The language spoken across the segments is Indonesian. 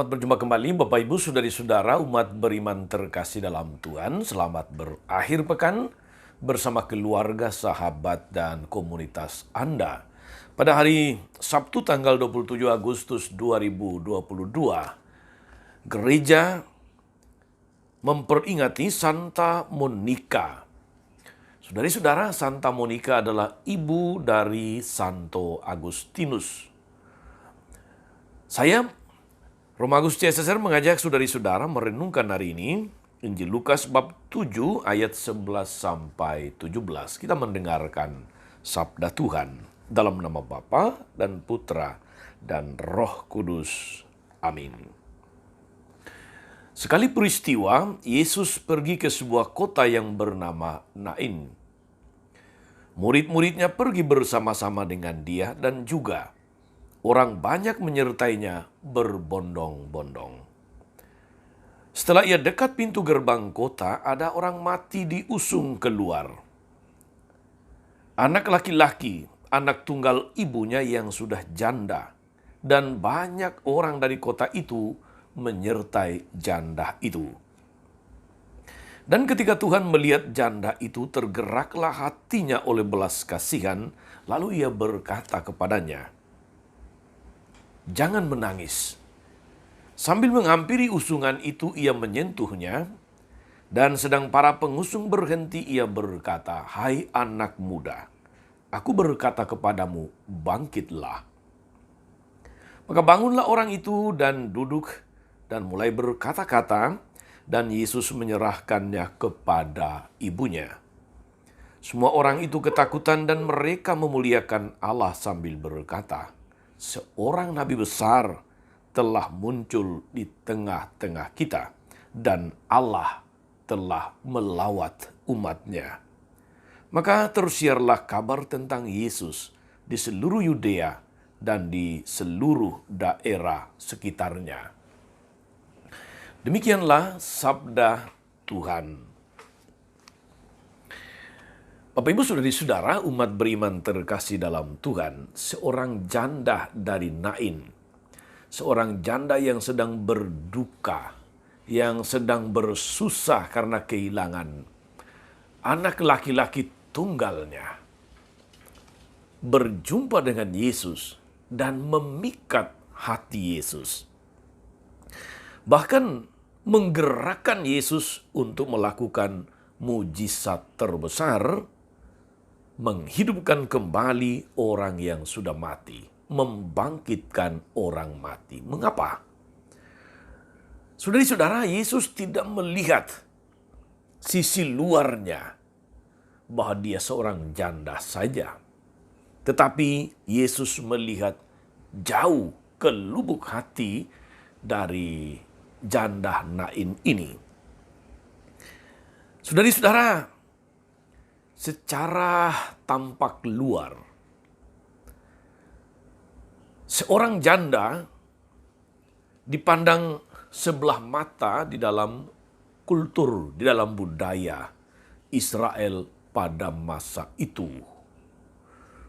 Selamat berjumpa kembali Bapak Ibu Saudari-saudara umat beriman terkasih dalam Tuhan. Selamat berakhir pekan bersama keluarga, sahabat, dan komunitas Anda. Pada hari Sabtu tanggal 27 Agustus 2022, gereja memperingati Santa Monica. Saudari-saudara, Santa Monica adalah ibu dari Santo Agustinus. Saya Roma Agus CSSR mengajak saudari-saudara merenungkan hari ini Injil Lukas bab 7 ayat 11 sampai 17. Kita mendengarkan sabda Tuhan dalam nama Bapa dan Putra dan Roh Kudus. Amin. Sekali peristiwa, Yesus pergi ke sebuah kota yang bernama Nain. Murid-muridnya pergi bersama-sama dengan dia dan juga orang banyak menyertainya berbondong-bondong. Setelah ia dekat pintu gerbang kota, ada orang mati diusung keluar. Anak laki-laki, anak tunggal ibunya yang sudah janda, dan banyak orang dari kota itu menyertai janda itu. Dan ketika Tuhan melihat janda itu, tergeraklah hatinya oleh belas kasihan, lalu ia berkata kepadanya, "Jangan menangis." Sambil menghampiri usungan itu, ia menyentuhnya, dan sedang para pengusung berhenti, ia berkata, "Hai anak muda, aku berkata kepadamu, bangkitlah." Maka bangunlah orang itu dan duduk dan mulai berkata-kata, dan Yesus menyerahkannya kepada ibunya. Semua orang itu ketakutan dan mereka memuliakan Allah sambil berkata, "Seorang nabi besar telah muncul di tengah-tengah kita, dan Allah telah melawat umatnya." Maka tersiarlah kabar tentang Yesus di seluruh Yudea dan di seluruh daerah sekitarnya. Demikianlah sabda Tuhan. Bapak Ibu Saudari-saudara umat beriman terkasih dalam Tuhan, seorang janda dari Nain, seorang janda yang sedang berduka, yang sedang bersusah karena kehilangan anak laki-laki tunggalnya, berjumpa dengan Yesus dan memikat hati Yesus. Bahkan menggerakkan Yesus untuk melakukan mujizat terbesar, menghidupkan kembali orang yang sudah mati, membangkitkan orang mati. Mengapa? Saudari-saudara, Yesus tidak melihat sisi luarnya, bahwa dia seorang janda saja. Tetapi Yesus melihat jauh ke lubuk hati dari janda Nain ini. Saudari-saudara, secara tampak luar, seorang janda dipandang sebelah mata di dalam kultur, di dalam budaya Israel pada masa itu.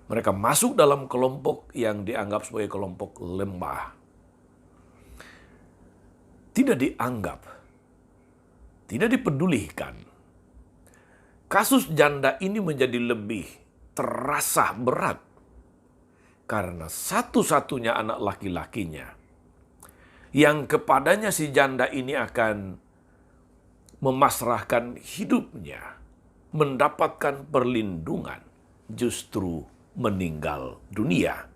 Mereka masuk dalam kelompok yang dianggap sebagai kelompok lemah. Tidak dianggap, tidak dipedulikan. Kasus janda ini menjadi lebih terasa berat karena satu-satunya anak laki-lakinya yang kepadanya si janda ini akan memasrahkan hidupnya, mendapatkan perlindungan, justru meninggal dunia.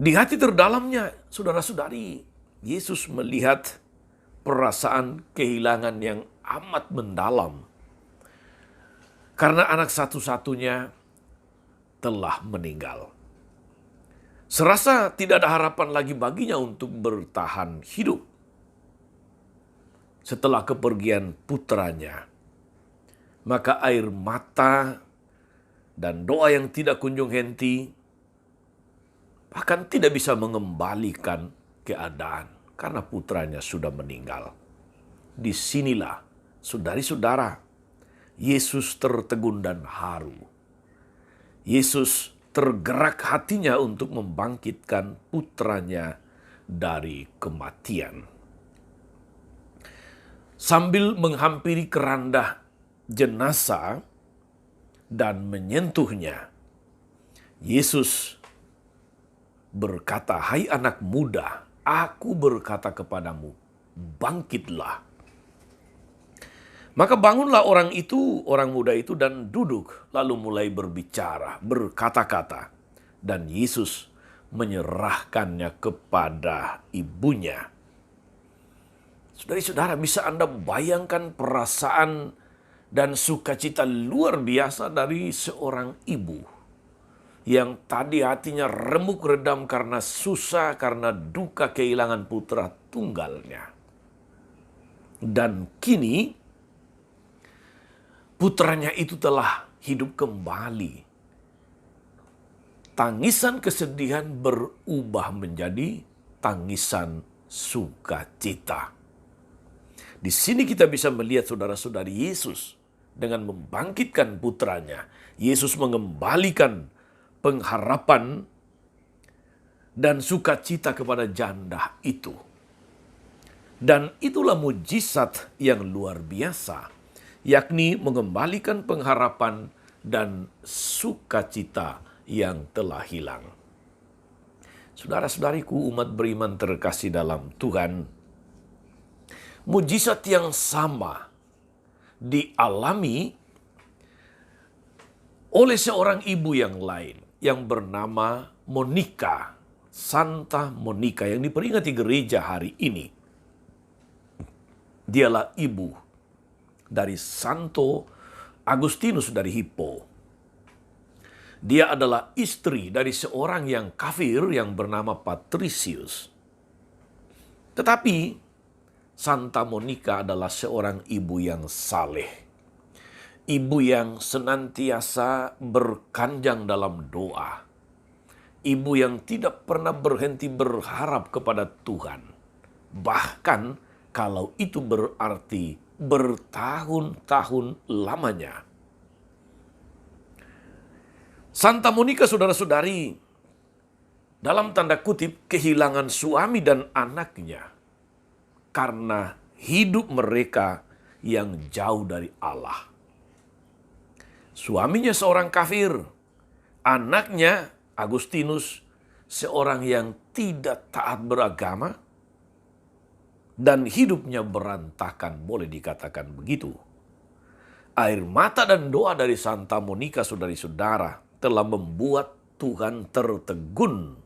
Di hati terdalamnya, saudara-saudari, Yesus melihat perasaan kehilangan yang amat mendalam. Karena anak satu-satunya telah meninggal. Serasa tidak ada harapan lagi baginya untuk bertahan hidup. Setelah kepergian putranya, maka air mata dan doa yang tidak kunjung henti bahkan tidak bisa mengembalikan keadaan karena putranya sudah meninggal. Disinilah, saudari-saudara, Yesus tertegun dan haru. Yesus tergerak hatinya untuk membangkitkan putranya dari kematian. Sambil menghampiri keranda jenazah dan menyentuhnya, Yesus berkata, "Hai anak muda, aku berkata kepadamu, bangkitlah." Maka bangunlah orang muda itu dan duduk, lalu mulai berbicara, berkata-kata. Dan Yesus menyerahkannya kepada ibunya. Saudara-saudara, bisa Anda bayangkan perasaan dan sukacita luar biasa dari seorang ibu yang tadi hatinya remuk redam karena susah, karena duka kehilangan putra tunggalnya. Dan kini putranya itu telah hidup kembali. Tangisan kesedihan berubah menjadi tangisan sukacita. Di sini kita bisa melihat saudara-saudari Yesus dengan membangkitkan putranya. Yesus mengembalikan pengharapan dan sukacita kepada janda itu. Dan itulah mujizat yang luar biasa, yakni mengembalikan pengharapan dan sukacita yang telah hilang. Saudara-saudariku, umat beriman terkasih dalam Tuhan, mujizat yang sama dialami oleh seorang ibu yang lain yang bernama Monica, Santa Monica, yang diperingati gereja hari ini. Dialah ibu dari Santo Agustinus dari Hippo. Dia adalah istri dari seorang yang kafir yang bernama Patricius. Tetapi Santa Monica adalah seorang ibu yang saleh. Ibu yang senantiasa berkanjang dalam doa. Ibu yang tidak pernah berhenti berharap kepada Tuhan. Bahkan kalau itu berarti bertahun-tahun lamanya. Santa Monica, saudara-saudari, dalam tanda kutip kehilangan suami dan anaknya karena hidup mereka yang jauh dari Allah. Suaminya seorang kafir, anaknya Agustinus seorang yang tidak taat beragama, dan hidupnya berantakan, boleh dikatakan begitu. Air mata dan doa dari Santa Monica, saudari-saudara, telah membuat Tuhan tertegun.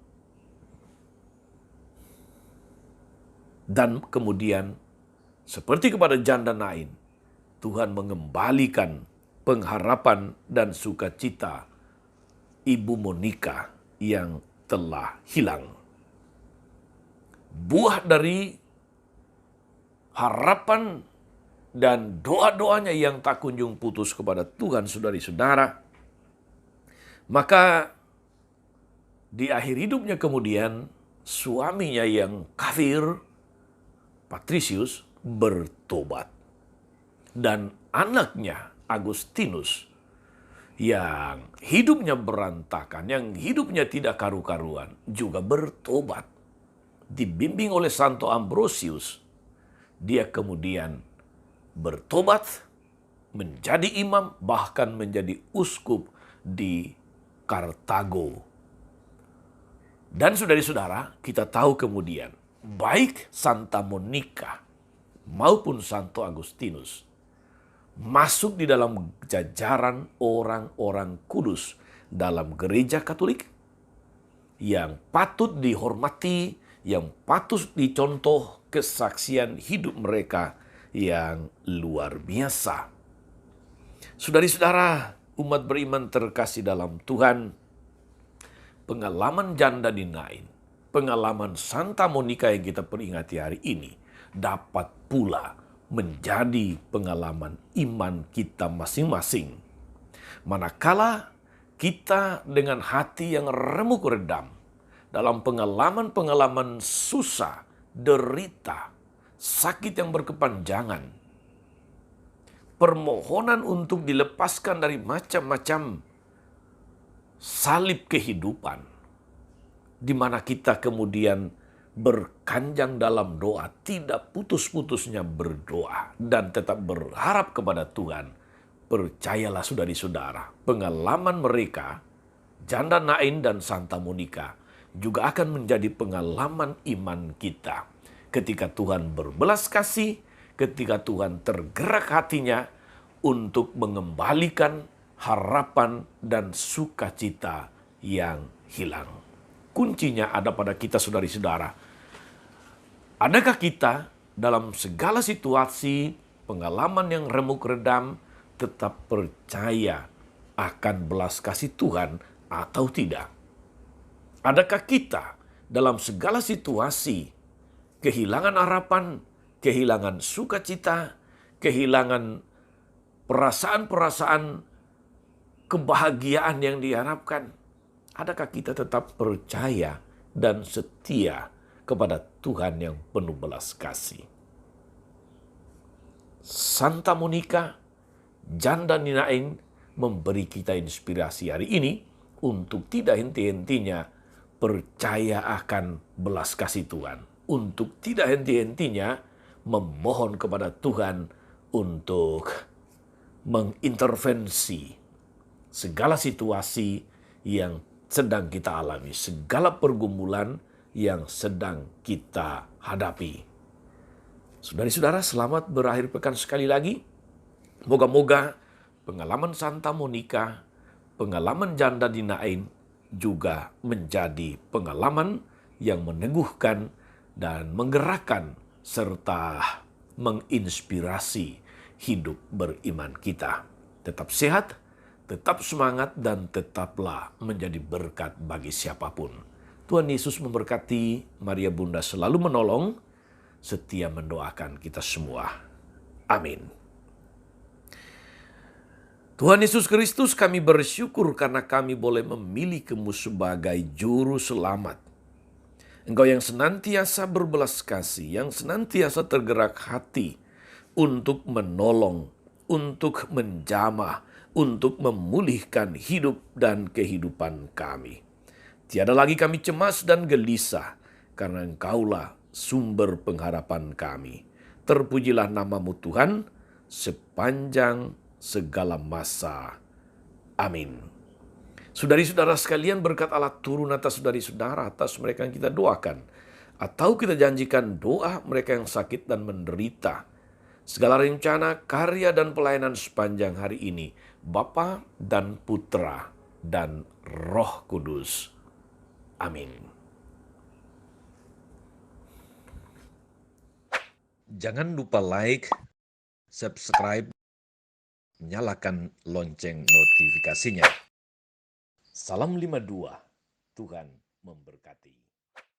Dan kemudian, seperti kepada janda Nain, Tuhan mengembalikan pengharapan dan sukacita Ibu Monica yang telah hilang. Buah dari harapan dan doa-doanya yang tak kunjung putus kepada Tuhan, saudari-saudara. Maka di akhir hidupnya kemudian suaminya yang kafir, Patricius, bertobat. Dan anaknya Agustinus yang hidupnya berantakan, yang hidupnya tidak karu-karuan, juga bertobat. Dibimbing oleh Santo Ambrosius, dia kemudian bertobat, menjadi imam, bahkan menjadi uskup di Kartago. Dan saudari-saudara, kita tahu kemudian, baik Santa Monica maupun Santo Agustinus masuk di dalam jajaran orang-orang kudus dalam gereja Katolik yang patut dihormati, yang patut dicontoh kesaksian hidup mereka yang luar biasa. Saudari-saudara, umat beriman terkasih dalam Tuhan, pengalaman janda di Nain, pengalaman Santa Monica yang kita peringati hari ini, dapat pula menjadi pengalaman iman kita masing-masing. Manakala kita dengan hati yang remuk redam, dalam pengalaman-pengalaman susah, derita, sakit yang berkepanjangan, permohonan untuk dilepaskan dari macam-macam salib kehidupan, di mana kita kemudian berkanjang dalam doa, tidak putus-putusnya berdoa, dan tetap berharap kepada Tuhan. Percayalah saudari-saudara, pengalaman mereka, Janda Nain dan Santa Monica, juga akan menjadi pengalaman iman kita. Ketika Tuhan berbelas kasih, ketika Tuhan tergerak hatinya untuk mengembalikan harapan dan sukacita yang hilang. Kuncinya ada pada kita, saudari-saudara. Adakah kita dalam segala situasi, pengalaman yang remuk redam, tetap percaya akan belas kasih Tuhan atau tidak? Adakah kita dalam segala situasi, kehilangan harapan, kehilangan sukacita, kehilangan perasaan-perasaan kebahagiaan yang diharapkan, adakah kita tetap percaya dan setia kepada Tuhan yang penuh belas kasih? Santa Monica, Janda Ninain memberi kita inspirasi hari ini untuk tidak henti-hentinya percaya akan belas kasih Tuhan. Untuk tidak henti-hentinya memohon kepada Tuhan untuk mengintervensi segala situasi yang sedang kita alami, segala pergumulan yang sedang kita hadapi. Saudari-saudara, selamat berakhir pekan sekali lagi. Moga-moga pengalaman Santa Monica, pengalaman Janda Ninain juga menjadi pengalaman yang meneguhkan dan menggerakkan serta menginspirasi hidup beriman kita. Tetap sehat, tetap semangat, dan tetaplah menjadi berkat bagi siapapun. Tuhan Yesus memberkati, Maria Bunda selalu menolong, setia mendoakan kita semua. Amin. Tuhan Yesus Kristus, kami bersyukur karena kami boleh memilih-Mu sebagai juru selamat. Engkau yang senantiasa berbelas kasih, yang senantiasa tergerak hati untuk menolong, untuk menjamah, untuk memulihkan hidup dan kehidupan kami. Tiada lagi kami cemas dan gelisah, karena Engkaulah sumber pengharapan kami. Terpujilah nama-Mu Tuhan sepanjang segala masa. Amin. Saudari-saudara sekalian, berkat Allah turun atas saudari-saudara, atas mereka yang kita doakan, atau kita janjikan doa mereka yang sakit dan menderita. Segala rencana, karya, dan pelayanan sepanjang hari ini, Bapa dan Putra dan Roh Kudus. Amin. Jangan lupa like, subscribe, nyalakan lonceng notifikasinya. Salam 52, Tuhan memberkati.